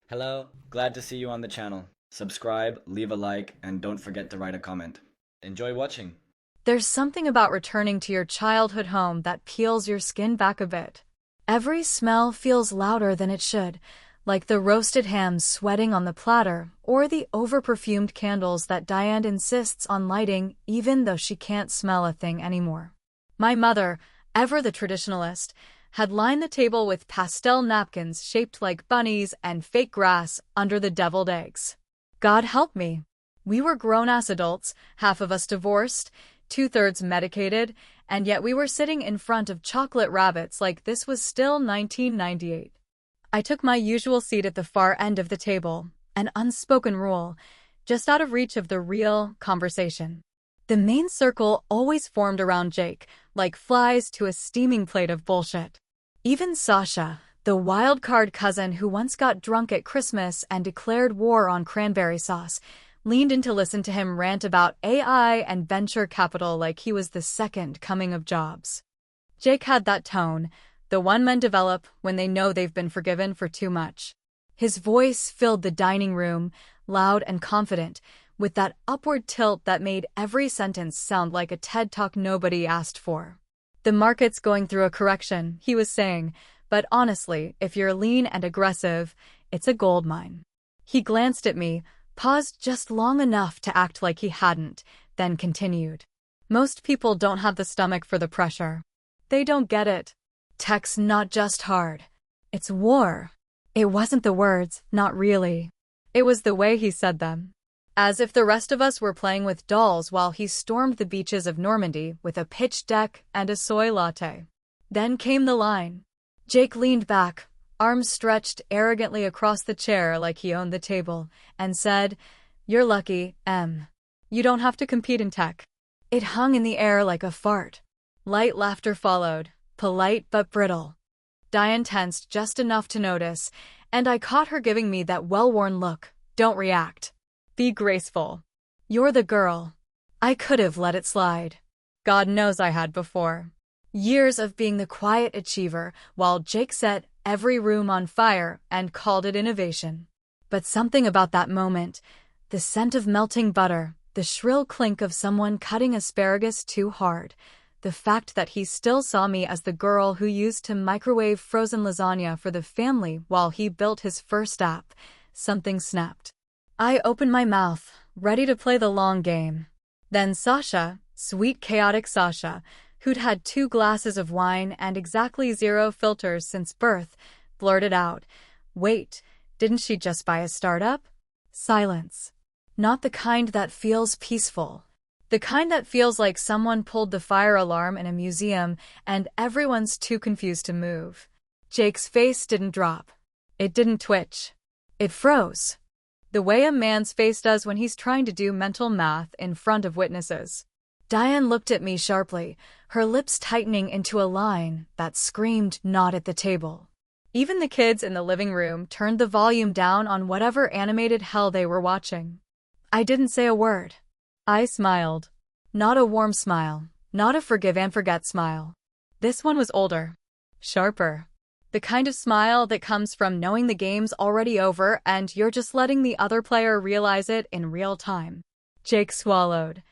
Hello, glad to see you on the channel. Subscribe, leave a like, and don't forget to write a comment. Enjoy watching. There's something about returning to your childhood home that peels your skin back a bit. Every smell feels louder than it should, like the roasted hams sweating on the platter or the over-perfumed candles that Diane insists on lighting even though she can't smell a thing anymore. My mother, ever the traditionalist, had lined the table with pastel napkins shaped like bunnies and fake grass under the deviled eggs. God help me. We were grown-ass adults, half of us divorced, two-thirds medicated, and yet we were sitting in front of chocolate rabbits like this was still 1998. I took my usual seat at the far end of the table, an unspoken rule, just out of reach of the real conversation. The main circle always formed around Jake, like flies to a steaming plate of bullshit. Even Sasha, the wild card cousin who once got drunk at Christmas and declared war on cranberry sauce, leaned in to listen to him rant about AI and venture capital like he was the second coming of Jobs. Jake had that tone, the one men develop when they know they've been forgiven for too much. His voice filled the dining room, loud and confident, with that upward tilt that made every sentence sound like a TED Talk nobody asked for. The market's going through a correction, he was saying, but honestly, if you're lean and aggressive, it's a gold mine. He glanced at me, paused just long enough to act like he hadn't, then continued. Most people don't have the stomach for the pressure. They don't get it. Tech's not just hard. It's war. It wasn't the words, not really. It was the way he said them. As if the rest of us were playing with dolls while he stormed the beaches of Normandy with a pitch deck and a soy latte. Then came the line. Jake leaned back, arms stretched arrogantly across the chair like he owned the table, and said, "You're lucky, Em. You don't have to compete in tech." It hung in the air like a fart. Light laughter followed, polite but brittle. Diane tensed just enough to notice, and I caught her giving me that well-worn look. Don't react. Be graceful. You're the girl. I could have let it slide. God knows I had before. Years of being the quiet achiever while Jake set every room on fire and called it innovation. But something about that moment, the scent of melting butter, the shrill clink of someone cutting asparagus too hard, the fact that he still saw me as the girl who used to microwave frozen lasagna for the family while he built his first app, something snapped. I opened my mouth, ready to play the long game. Then Sasha, sweet chaotic Sasha, who'd had 2 glasses of wine and exactly 0 filters since birth, blurted out, "Wait, didn't she just buy a startup?" Silence. Not the kind that feels peaceful. The kind that feels like someone pulled the fire alarm in a museum and everyone's too confused to move. Jake's face didn't drop. It didn't twitch. It froze. The way a man's face does when he's trying to do mental math in front of witnesses. Diane looked at me sharply, her lips tightening into a line that screamed not at the table. Even the kids in the living room turned the volume down on whatever animated hell they were watching. I didn't say a word. I smiled. Not a warm smile, not a forgive and forget smile. This one was older. Sharper. The kind of smile that comes from knowing the game's already over and you're just letting the other player realize it in real time. Jake swallowed.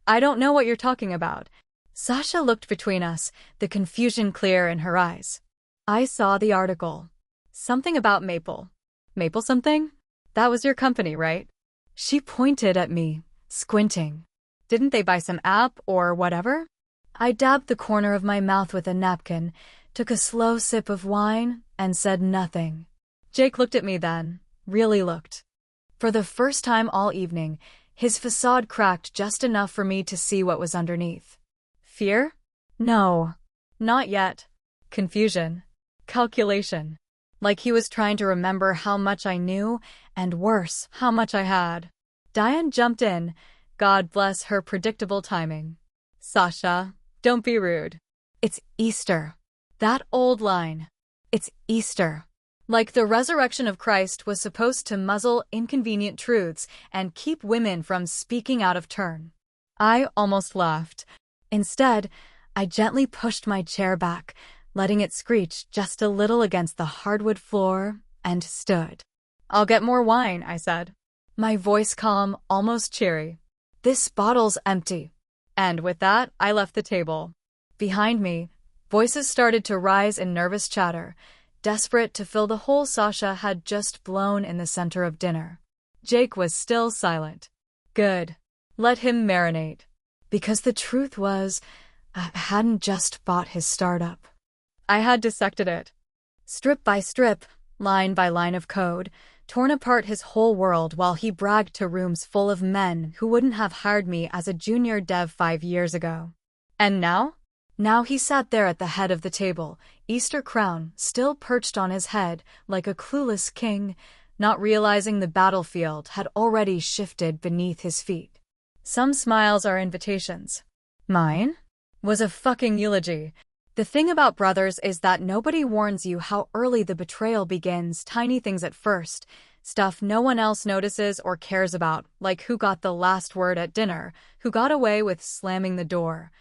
"I don't know what you're talking about." Sasha looked between us, the confusion clear in her eyes. I saw the article. Something about Maple. Maple something? That was your company, right? She pointed at me, squinting. Didn't they buy some app or whatever? I dabbed the corner of my mouth with a napkin, took a slow sip of wine, and said nothing. Jake looked at me then, really looked. For the first time all evening, his facade cracked just enough for me to see what was underneath. Fear? No. Not yet. Confusion. Calculation. Like he was trying to remember how much I knew, and worse, how much I had. Diane jumped in, God bless her predictable timing. "Sasha, don't be rude. It's Easter." That old line. It's Easter. Like the resurrection of Christ was supposed to muzzle inconvenient truths and keep women from speaking out of turn. I almost laughed. Instead, I gently pushed my chair back, letting it screech just a little against the hardwood floor, and stood. I'll get more wine, I said. My voice calm, almost cheery. This bottle's empty. And with that, I left the table. Behind me, voices started to rise in nervous chatter, desperate to fill the hole Sasha had just blown in the center of dinner. Jake was still silent. Good. Let him marinate. Because the truth was, I hadn't just bought his startup. I had dissected it. Strip by strip, line by line of code, torn apart his whole world while he bragged to rooms full of men who wouldn't have hired me as a junior dev 5 years ago. And now? Now he sat there at the head of the table, Easter crown still perched on his head like a clueless king, not realizing the battlefield had already shifted beneath his feet. Some smiles are invitations. Mine was a fucking eulogy. The thing about brothers is that nobody warns you how early the betrayal begins, tiny things at first, stuff no one else notices or cares about, like who got the last word at dinner, who got away with slamming the door,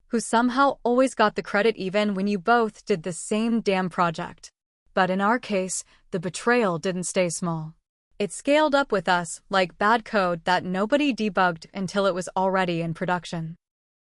who somehow always got the credit even when you both did the same damn project. But in our case, the betrayal didn't stay small. It scaled up with us, like bad code that nobody debugged until it was already in production.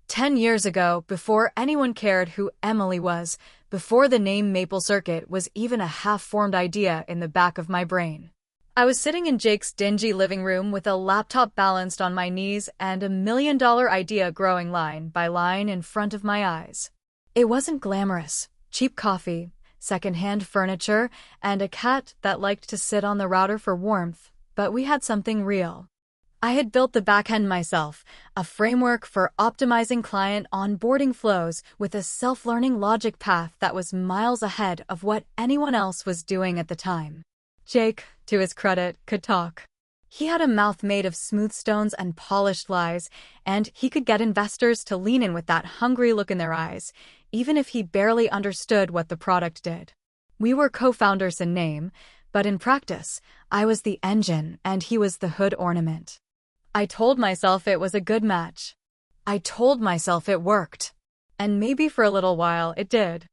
10 years ago, before anyone cared who Emily was, before the name Maple Circuit was even a half-formed idea in the back of my brain. I was sitting in Jake's dingy living room with a laptop balanced on my knees and $1 million idea growing line by line in front of my eyes. It wasn't glamorous. Cheap coffee, second-hand furniture, and a cat that liked to sit on the router for warmth, but we had something real. I had built the backend myself, a framework for optimizing client onboarding flows with a self-learning logic path that was miles ahead of what anyone else was doing at the time. Jake, to his credit, could talk. He had a mouth made of smooth stones and polished lies, and he could get investors to lean in with that hungry look in their eyes, even if he barely understood what the product did. We were co-founders in name, but in practice, I was the engine and he was the hood ornament. I told myself it was a good match. I told myself it worked. And maybe for a little while it did.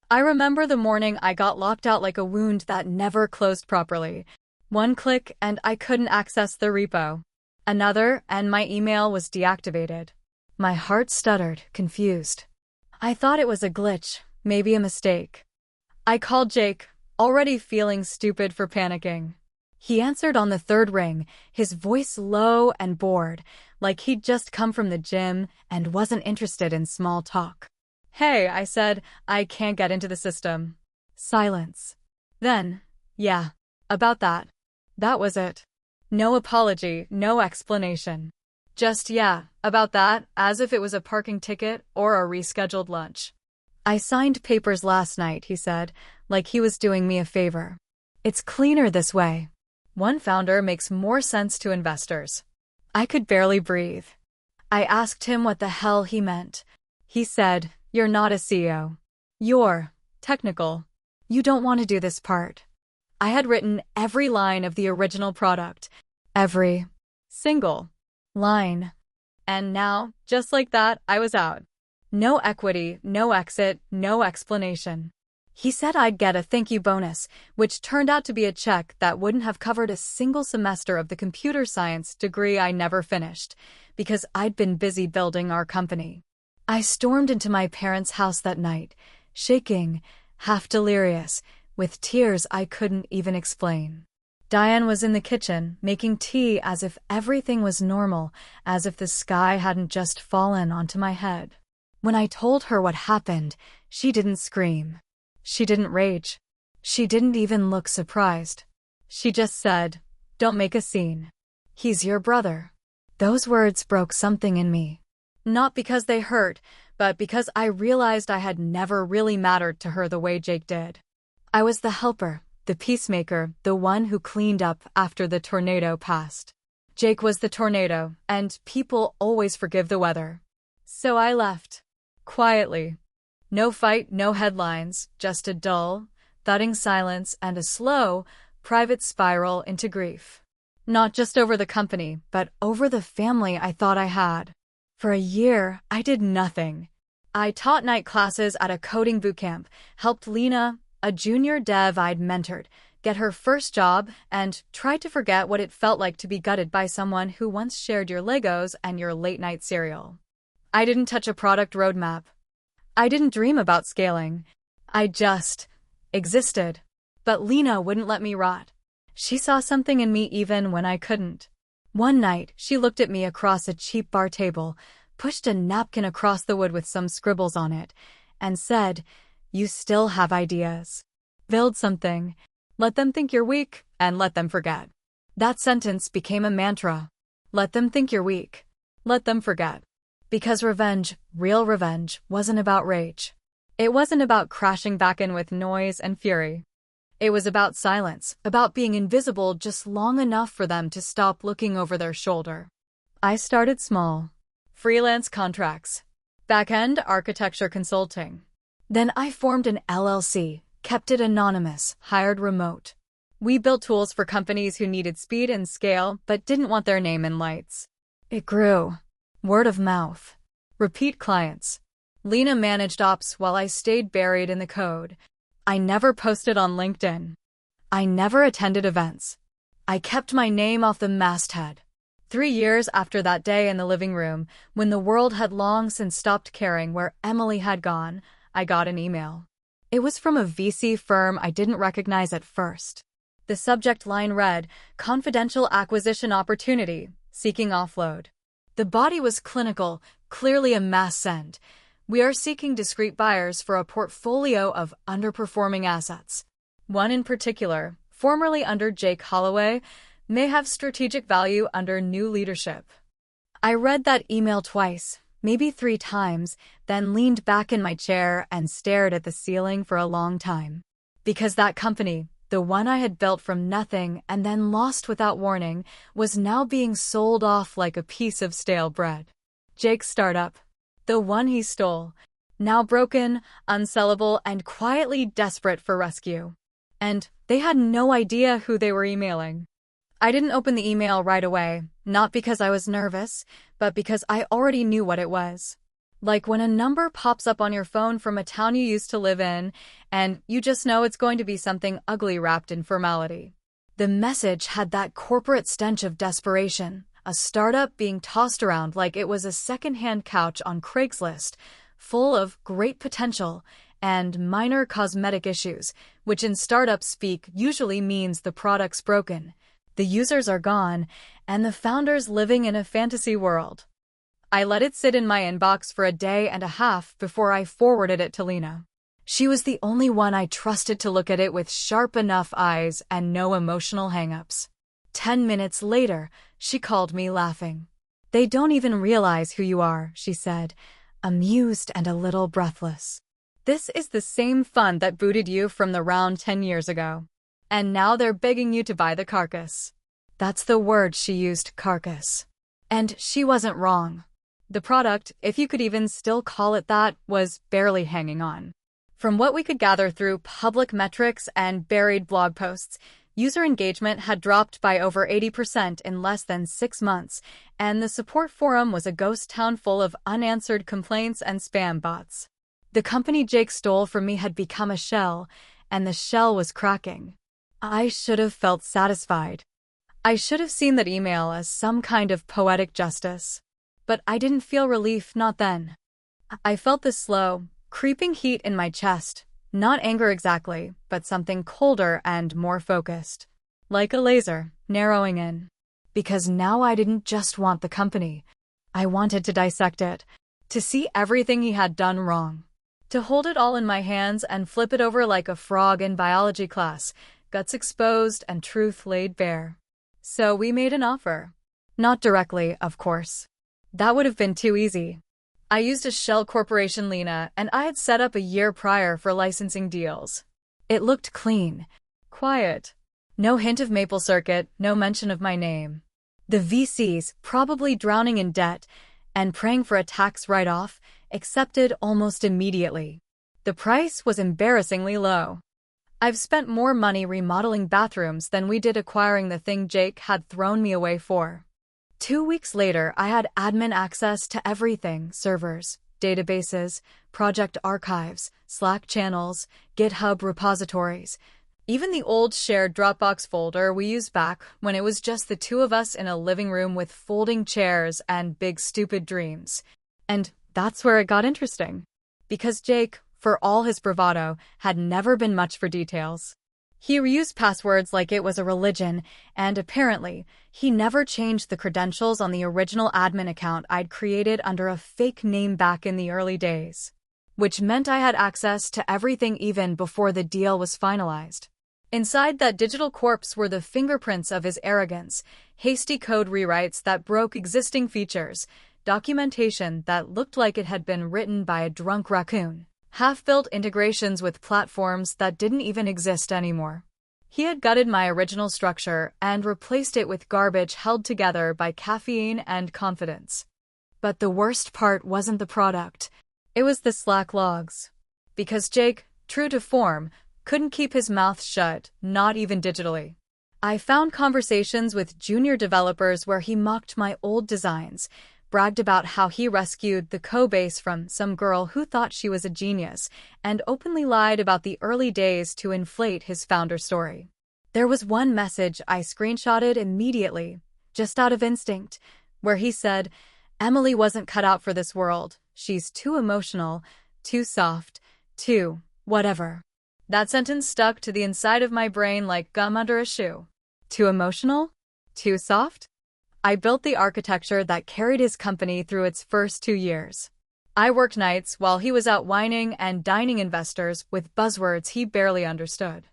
I remember the morning I got locked out like a wound that never closed properly. One click and I couldn't access the repo. Another and my email was deactivated. My heart stuttered, confused. I thought it was a glitch, maybe a mistake. I called Jake, already feeling stupid for panicking. He answered on the third ring, his voice low and bored, like he'd just come from the gym and wasn't interested in small talk. Hey, I said, I can't get into the system. Silence. Then, yeah, about that. That was it. No apology, no explanation. Just yeah, about that, as if it was a parking ticket or a rescheduled lunch. I signed papers last night, he said, like he was doing me a favor. It's cleaner this way. One founder makes more sense to investors. I could barely breathe. I asked him what the hell he meant. He said, you're not a CEO. You're technical. You don't want to do this part. I had written every line of the original product. Every single line. And now, just like that, I was out. No equity, no exit, no explanation. He said I'd get a thank you bonus, which turned out to be a check that wouldn't have covered a single semester of the computer science degree I never finished, because I'd been busy building our company. I stormed into my parents' house that night, shaking, half delirious, with tears I couldn't even explain. Diane was in the kitchen, making tea as if everything was normal, as if the sky hadn't just fallen onto my head. When I told her what happened, she didn't scream. She didn't rage. She didn't even look surprised. She just said, don't make a scene. He's your brother. Those words broke something in me. Not because they hurt, but because I realized I had never really mattered to her the way Jake did. I was the helper, the peacemaker, the one who cleaned up after the tornado passed. Jake was the tornado, and people always forgive the weather. So I left. Quietly. No fight, no headlines, just a dull, thudding silence and a slow, private spiral into grief. Not just over the company, but over the family I thought I had. For a year, I did nothing. I taught night classes at a coding bootcamp, helped Lena, a junior dev I'd mentored, get her first job, and try to forget what it felt like to be gutted by someone who once shared your Legos and your late-night cereal. I didn't touch a product roadmap. I didn't dream about scaling. I just existed. But Lena wouldn't let me rot. She saw something in me even when I couldn't. One night, she looked at me across a cheap bar table, pushed a napkin across the wood with some scribbles on it, and said, "You still have ideas. Build something. Let them think you're weak, and let them forget." That sentence became a mantra. Let them think you're weak. Let them forget. Because revenge, real revenge, wasn't about rage. It wasn't about crashing back in with noise and fury. It was about silence, about being invisible just long enough for them to stop looking over their shoulder. I started small. Freelance contracts. Back-end architecture consulting. Then I formed an LLC, kept it anonymous, hired remote. We built tools for companies who needed speed and scale but didn't want their name in lights. It grew. Word of mouth. Repeat clients. Lena managed ops while I stayed buried in the code. I never posted on LinkedIn. I never attended events. I kept my name off the masthead. 3 years after that day in the living room, when the world had long since stopped caring where Emily had gone, I got an email. It was from a VC firm I didn't recognize at first. The subject line read, "Confidential acquisition opportunity, seeking offload." The body was clinical, clearly a mass send. "We are seeking discrete buyers for a portfolio of underperforming assets. One in particular, formerly under Jake Holloway, may have strategic value under new leadership." I read that email twice, maybe 3 times, then leaned back in my chair and stared at the ceiling for a long time. Because that company, the one I had built from nothing and then lost without warning, was now being sold off like a piece of stale bread. Jake's startup. The one he stole, now broken, unsellable, and quietly desperate for rescue. And they had no idea who they were emailing. I didn't open the email right away, not because I was nervous, but because I already knew what it was. Like when a number pops up on your phone from a town you used to live in, and you just know it's going to be something ugly wrapped in formality. The message had that corporate stench of desperation. A startup being tossed around like it was a second-hand couch on Craigslist, full of great potential and minor cosmetic issues, which in startup speak usually means the product's broken, the users are gone, and the founder's living in a fantasy world. I let it sit in my inbox for a day and a half before I forwarded it to Lena. She was the only one I trusted to look at it with sharp enough eyes and no emotional hang-ups. 10 minutes later, she called me laughing. "They don't even realize who you are," she said, amused and a little breathless. "This is the same fund that booted you from the round 10 years ago. And now they're begging you to buy the carcass." That's the word she used, carcass. And she wasn't wrong. The product, if you could even still call it that, was barely hanging on. From what we could gather through public metrics and buried blog posts, user engagement had dropped by over 80% in less than 6 months, and the support forum was a ghost town full of unanswered complaints and spam bots. The company Jake stole from me had become a shell, and the shell was cracking. I should have felt satisfied. I should have seen that email as some kind of poetic justice. But I didn't feel relief, not then. I felt the slow, creeping heat in my chest. Not anger exactly, but something colder and more focused. Like a laser, narrowing in. Because now I didn't just want the company. I wanted to dissect it. To see everything he had done wrong. To hold it all in my hands and flip it over like a frog in biology class, guts exposed and truth laid bare. So we made an offer. Not directly, of course. That would have been too easy. I used a shell corporation, Lena, and I had set up a year prior for licensing deals. It looked clean, quiet. No hint of maple circuit, no mention of my name. The VCs, probably drowning in debt and praying for a tax write-off, accepted almost immediately. The price was embarrassingly low. I've spent more money remodeling bathrooms than we did acquiring the thing Jake had thrown me away for. 2 weeks later, I had admin access to everything: servers, databases, project archives, Slack channels, GitHub repositories. Even the old shared Dropbox folder we used back when it was just the two of us in a living room with folding chairs and big stupid dreams. And that's where it got interesting. Because Jake, for all his bravado, had never been much for details. He reused passwords like it was a religion, and apparently, he never changed the credentials on the original admin account I'd created under a fake name back in the early days. Which meant I had access to everything even before the deal was finalized. Inside that digital corpse were the fingerprints of his arrogance, hasty code rewrites that broke existing features, documentation that looked like it had been written by a drunk raccoon, half-built integrations with platforms that didn't even exist anymore. He had gutted my original structure and replaced it with garbage held together by caffeine and confidence. But the worst part wasn't the product. It was the Slack logs. Because Jake, true to form, couldn't keep his mouth shut, not even digitally. I found conversations with junior developers where he mocked my old designs, bragged about how he rescued the codebase from some girl who thought she was a genius, and openly lied about the early days to inflate his founder story. There was one message I screenshotted immediately, just out of instinct, where he said, "Emily wasn't cut out for this world. She's too emotional, too soft, too whatever." That sentence stuck to the inside of my brain like gum under a shoe. Too emotional? Too soft? I built the architecture that carried his company through its first 2 years. I worked nights while he was out whining and dining investors with buzzwords he barely understood.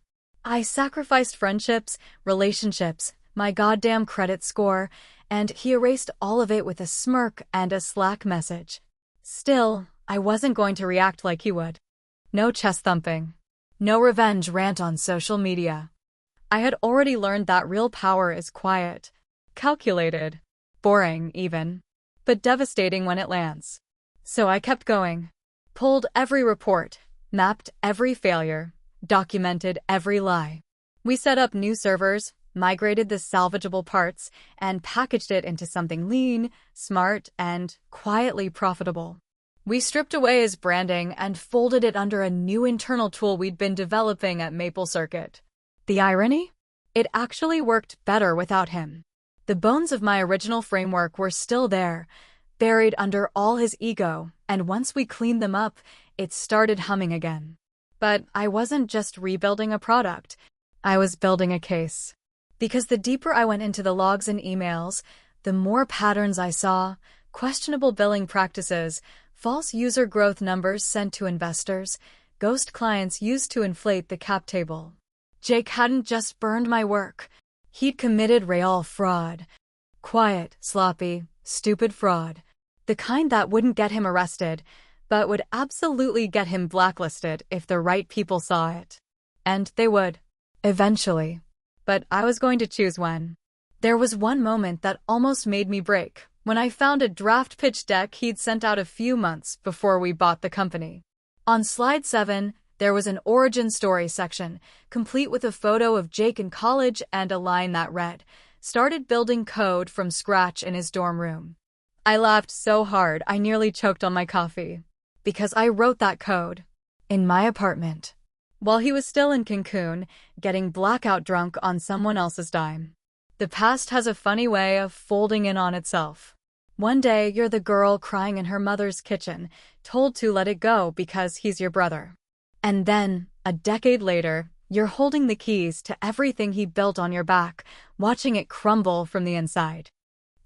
I sacrificed friendships, relationships, my goddamn credit score, and he erased all of it with a smirk and a Slack message. Still, I wasn't going to react like he would. No chest thumping. No revenge rant on social media. I had already learned that real power is quiet, calculated, boring even, but devastating when it lands. So I kept going, pulled every report, mapped every failure, documented every lie. We set up new servers, migrated the salvageable parts, and packaged it into something lean, smart, and quietly profitable. We stripped away his branding and folded it under a new internal tool we'd been developing at MapleCircuit. The irony? It actually worked better without him. The bones of my original framework were still there, buried under all his ego, and once we cleaned them up, it started humming again. But I wasn't just rebuilding a product. I was building a case. Because the deeper I went into the logs and emails, the more patterns I saw, questionable billing practices, false user growth numbers sent to investors, ghost clients used to inflate the cap table. Jake hadn't just burned my work. He'd committed real fraud. Quiet, sloppy, stupid fraud. The kind that wouldn't get him arrested, but would absolutely get him blacklisted if the right people saw it. And they would. Eventually. But I was going to choose when. There was one moment that almost made me break, when I found a draft pitch deck he'd sent out a few months before we bought the company. On slide 7, there was an origin story section, complete with a photo of Jake in college and a line that read, "Started building code from scratch in his dorm room." I laughed so hard I nearly choked on my coffee. Because I wrote that code. In my apartment. While he was still in Cancun, getting blackout drunk on someone else's dime. The past has a funny way of folding in on itself. One day, you're the girl crying in her mother's kitchen, told to let it go because he's your brother. And then, a decade later, you're holding the keys to everything he built on your back, watching it crumble from the inside.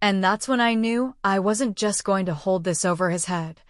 And that's when I knew I wasn't just going to hold this over his head.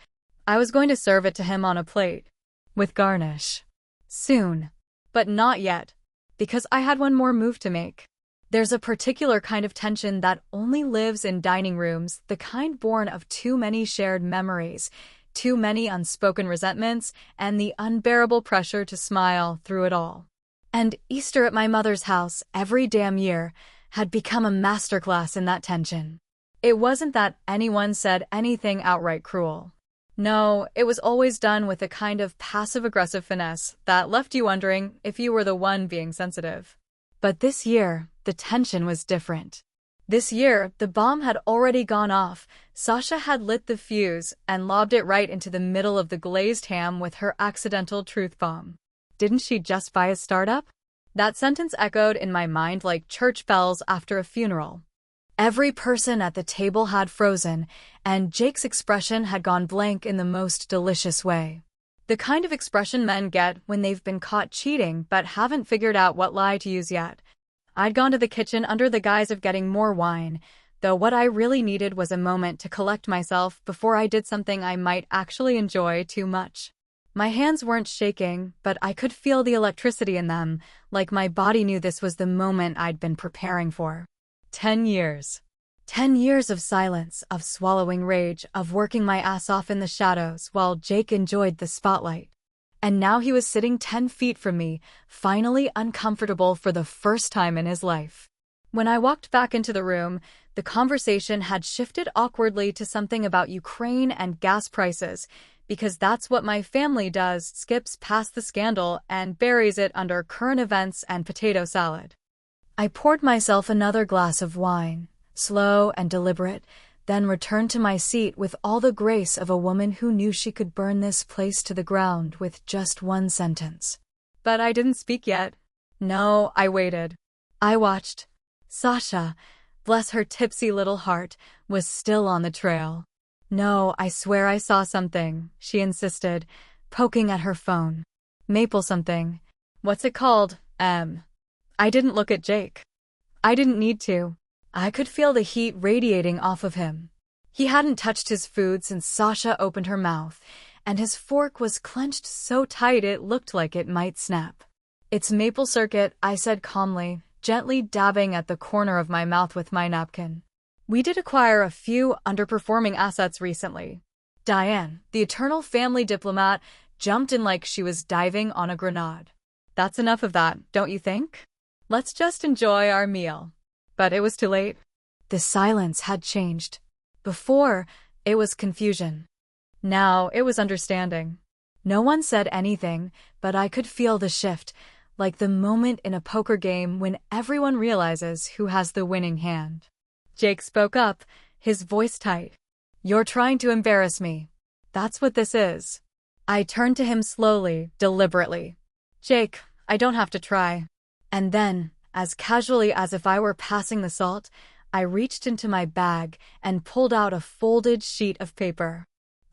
I was going to serve it to him on a plate. With garnish. Soon. But not yet. Because I had one more move to make. There's a particular kind of tension that only lives in dining rooms, the kind born of too many shared memories, too many unspoken resentments, and the unbearable pressure to smile through it all. And Easter at my mother's house every damn year had become a masterclass in that tension. It wasn't that anyone said anything outright cruel. No, it was always done with a kind of passive-aggressive finesse that left you wondering if you were the one being sensitive. But this year, the tension was different. This year, the bomb had already gone off. Sasha had lit the fuse and lobbed it right into the middle of the glazed ham with her accidental truth bomb. Didn't she just buy a startup? That sentence echoed in my mind like church bells after a funeral. Every person at the table had frozen, and Jake's expression had gone blank in the most delicious way. The kind of expression men get when they've been caught cheating but haven't figured out what lie to use yet. I'd gone to the kitchen under the guise of getting more wine, though what I really needed was a moment to collect myself before I did something I might actually enjoy too much. My hands weren't shaking, but I could feel the electricity in them, like my body knew this was the moment I'd been preparing for. 10 years. 10 years of silence, of swallowing rage, of working my ass off in the shadows while Jake enjoyed the spotlight. And now he was sitting 10 feet from me, finally uncomfortable for the first time in his life. When I walked back into the room, the conversation had shifted awkwardly to something about Ukraine and gas prices, because that's what my family does, skips past the scandal and buries it under current events and potato salad. I poured myself another glass of wine, slow and deliberate, then returned to my seat with all the grace of a woman who knew she could burn this place to the ground with just one sentence. But I didn't speak yet. No, I waited. I watched. Sasha, bless her tipsy little heart, was still on the trail. No, I swear I saw something, she insisted, poking at her phone. Maple something. What's it called? I didn't look at Jake. I didn't need to. I could feel the heat radiating off of him. He hadn't touched his food since Sasha opened her mouth, and his fork was clenched so tight it looked like it might snap. It's maple syrup, I said calmly, gently dabbing at the corner of my mouth with my napkin. We did acquire a few underperforming assets recently. Diane, the eternal family diplomat, jumped in like she was diving on a grenade. That's enough of that, don't you think? Let's just enjoy our meal. But it was too late. The silence had changed. Before, it was confusion. Now, it was understanding. No one said anything, but I could feel the shift, like the moment in a poker game when everyone realizes who has the winning hand. Jake spoke up, his voice tight. You're trying to embarrass me. That's what this is. I turned to him slowly, deliberately. Jake, I don't have to try. And then, as casually as if I were passing the salt, I reached into my bag and pulled out a folded sheet of paper.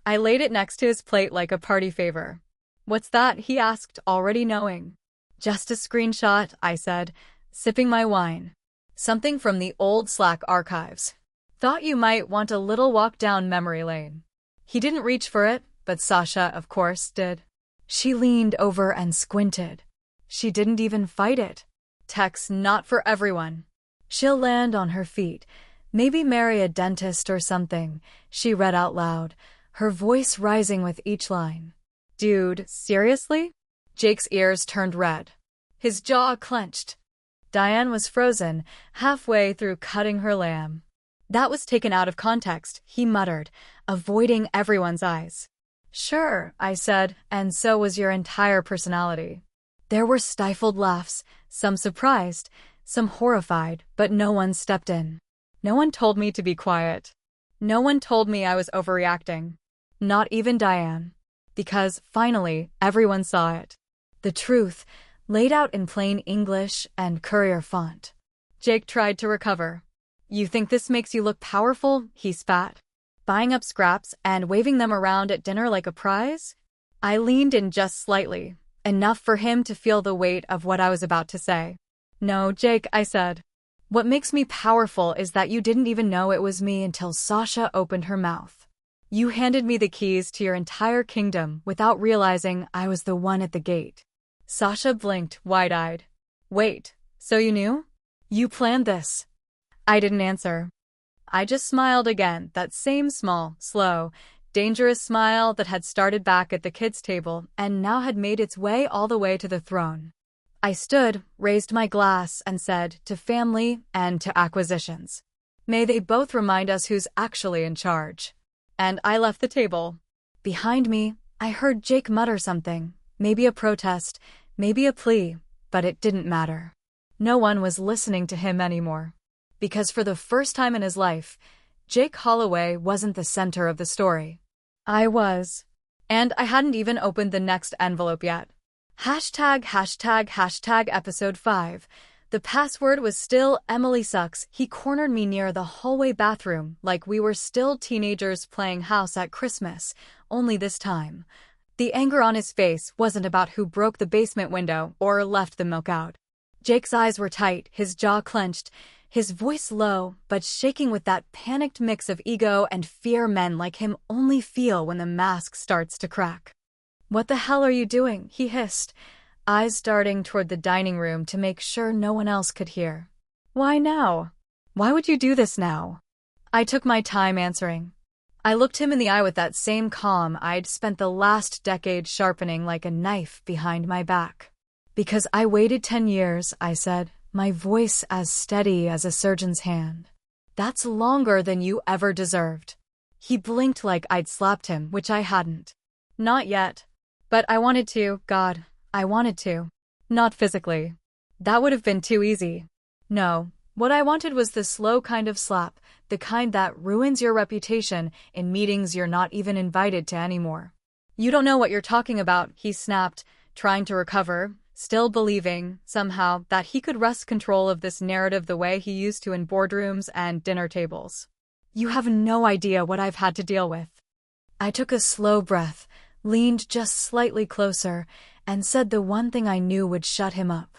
I laid it next to his plate like a party favor. What's that? He asked, already knowing. Just a screenshot, I said, sipping my wine. Something from the old Slack archives. Thought you might want a little walk down memory lane. He didn't reach for it, but Sasha, of course, did. She leaned over and squinted. She didn't even fight it. Tech's not for everyone. She'll land on her feet, maybe marry a dentist or something, she read out loud, her voice rising with each line. Dude, seriously? Jake's ears turned red. His jaw clenched. Diane was frozen, halfway through cutting her lamb. That was taken out of context, he muttered, avoiding everyone's eyes. Sure, I said, and so was your entire personality. There were stifled laughs, some surprised, some horrified, but no one stepped in. No one told me to be quiet. No one told me I was overreacting. Not even Diane. Because, finally, everyone saw it. The truth, laid out in plain English and courier font. Jake tried to recover. You think this makes you look powerful? He spat. Buying up scraps and waving them around at dinner like a prize? I leaned in just slightly, enough for him to feel the weight of what I was about to say. No, Jake, I said. What makes me powerful is that you didn't even know it was me until Sasha opened her mouth. You handed me the keys to your entire kingdom without realizing I was the one at the gate. Sasha blinked, wide-eyed. Wait, so you knew? You planned this? I didn't answer. I just smiled again, that same small, slow, dangerous smile that had started back at the kids' table and now had made its way all the way to the throne. I stood, raised my glass, and said, to family and to acquisitions. May they both remind us who's actually in charge. And I left the table. Behind me, I heard Jake mutter something, maybe a protest, maybe a plea, but it didn't matter. No one was listening to him anymore. Because for the first time in his life, Jake Holloway wasn't the center of the story. I was. And I hadn't even opened the next envelope yet. Hashtag episode 5. The password was still Emily Sucks. He cornered me near the hallway bathroom like we were still teenagers playing house at Christmas, only this time the anger on his face wasn't about who broke the basement window or left the milk out. Jake's eyes were tight, his jaw clenched, his voice low, but shaking with that panicked mix of ego and fear men like him only feel when the mask starts to crack. "What the hell are you doing?" he hissed, eyes darting toward the dining room to make sure no one else could hear. "Why now? Why would you do this now?" I took my time answering. I looked him in the eye with that same calm I'd spent the last decade sharpening like a knife behind my back. "Because I waited 10 years, I said, my voice as steady as a surgeon's hand. "That's longer than you ever deserved." He blinked like I'd slapped him, which I hadn't. "Not yet. But I wanted to, God, I wanted to. Not physically. That would have been too easy. No, what I wanted was the slow kind of slap, the kind that ruins your reputation in meetings you're not even invited to anymore." "You don't know what you're talking about," he snapped, trying to recover, still believing, somehow, that he could wrest control of this narrative the way he used to in boardrooms and dinner tables. "You have no idea what I've had to deal with." I took a slow breath, leaned just slightly closer, and said the one thing I knew would shut him up.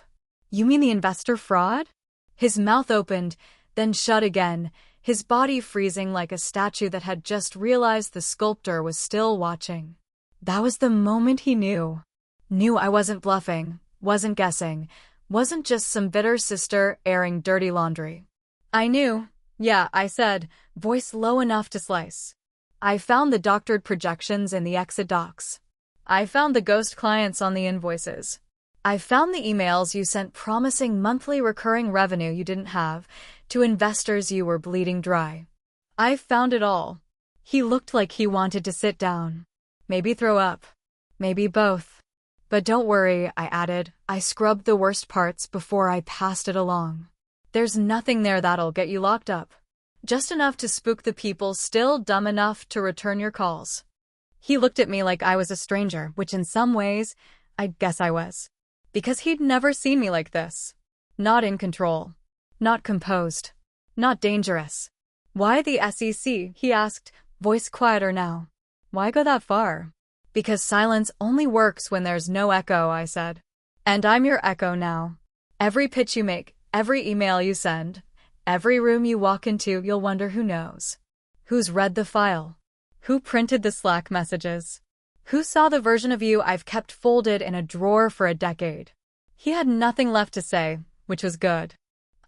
"You mean the investor fraud?" His mouth opened, then shut again, his body freezing like a statue that had just realized the sculptor was still watching. That was the moment he knew. Knew I wasn't bluffing, wasn't guessing, wasn't just some bitter sister airing dirty laundry. I knew. "Yeah," I said, voice low enough to slice. "I found the doctored projections in the exit docs. I found the ghost clients on the invoices. I found the emails you sent promising monthly recurring revenue you didn't have to investors you were bleeding dry. I found it all." He looked like he wanted to sit down. Maybe throw up. Maybe both. "But don't worry," I added. I scrubbed the worst parts before I passed it along. "There's nothing there that'll get you locked up. Just enough to spook the people still dumb enough to return your calls." He looked at me like I was a stranger, which in some ways, I guess I was. Because he'd never seen me like this. Not in control. Not composed. Not dangerous. "Why the SEC?" he asked, voice quieter now. "Why go that far?" "Because silence only works when there's no echo," I said. "And I'm your echo now. Every pitch you make, every email you send, every room you walk into, you'll wonder who knows. Who's read the file? Who printed the Slack messages? Who saw the version of you I've kept folded in a drawer for a decade?" He had nothing left to say, which was good.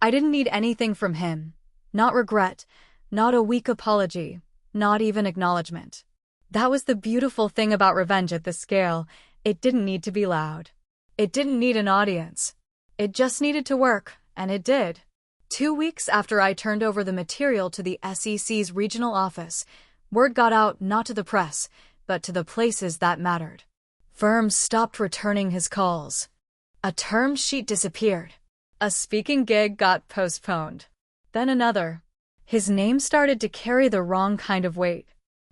I didn't need anything from him. Not regret, not a weak apology, not even acknowledgement. That was the beautiful thing about revenge at this scale. It didn't need to be loud. It didn't need an audience. It just needed to work, and it did. 2 weeks after I turned over the material to the SEC's regional office, word got out not to the press, but to the places that mattered. Firms stopped returning his calls. A term sheet disappeared. A speaking gig got postponed. Then another. His name started to carry the wrong kind of weight.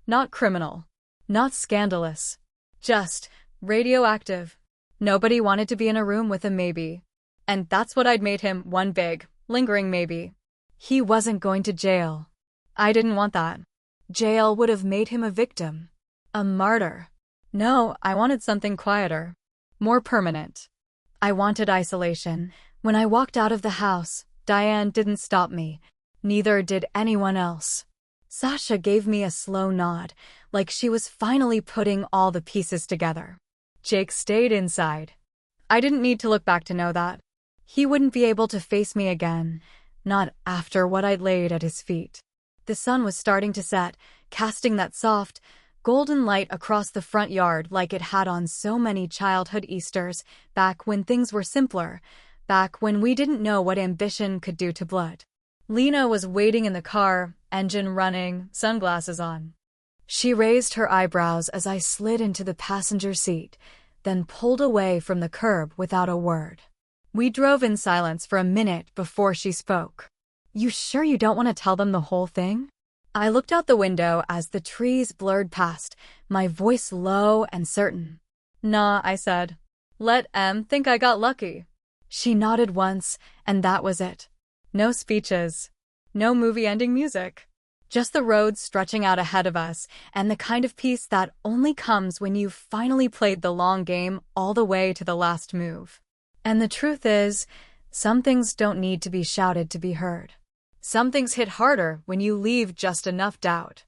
Not criminal. Not scandalous. Just radioactive. Nobody wanted to be in a room with him, maybe. And that's what I'd made him, one big, lingering maybe. He wasn't going to jail. I didn't want that. Jail would have made him a victim. A martyr. No, I wanted something quieter. More permanent. I wanted isolation. When I walked out of the house, Diane didn't stop me. Neither did anyone else. Sasha gave me a slow nod, like she was finally putting all the pieces together. Jake stayed inside. I didn't need to look back to know that. He wouldn't be able to face me again, not after what I'd laid at his feet. The sun was starting to set, casting that soft, golden light across the front yard like it had on so many childhood Easters, back when things were simpler, back when we didn't know what ambition could do to blood. Lena was waiting in the car, engine running, sunglasses on. She raised her eyebrows as I slid into the passenger seat, then pulled away from the curb without a word. We drove in silence for a minute before she spoke. "You sure you don't want to tell them the whole thing?" I looked out the window as the trees blurred past, my voice low and certain. "Nah," I said. Let M think I got lucky. She nodded once, and that was it. No speeches. No movie-ending music. Just the road stretching out ahead of us, and the kind of peace that only comes when you've finally played the long game all the way to the last move. And the truth is, some things don't need to be shouted to be heard. Some things hit harder when you leave just enough doubt.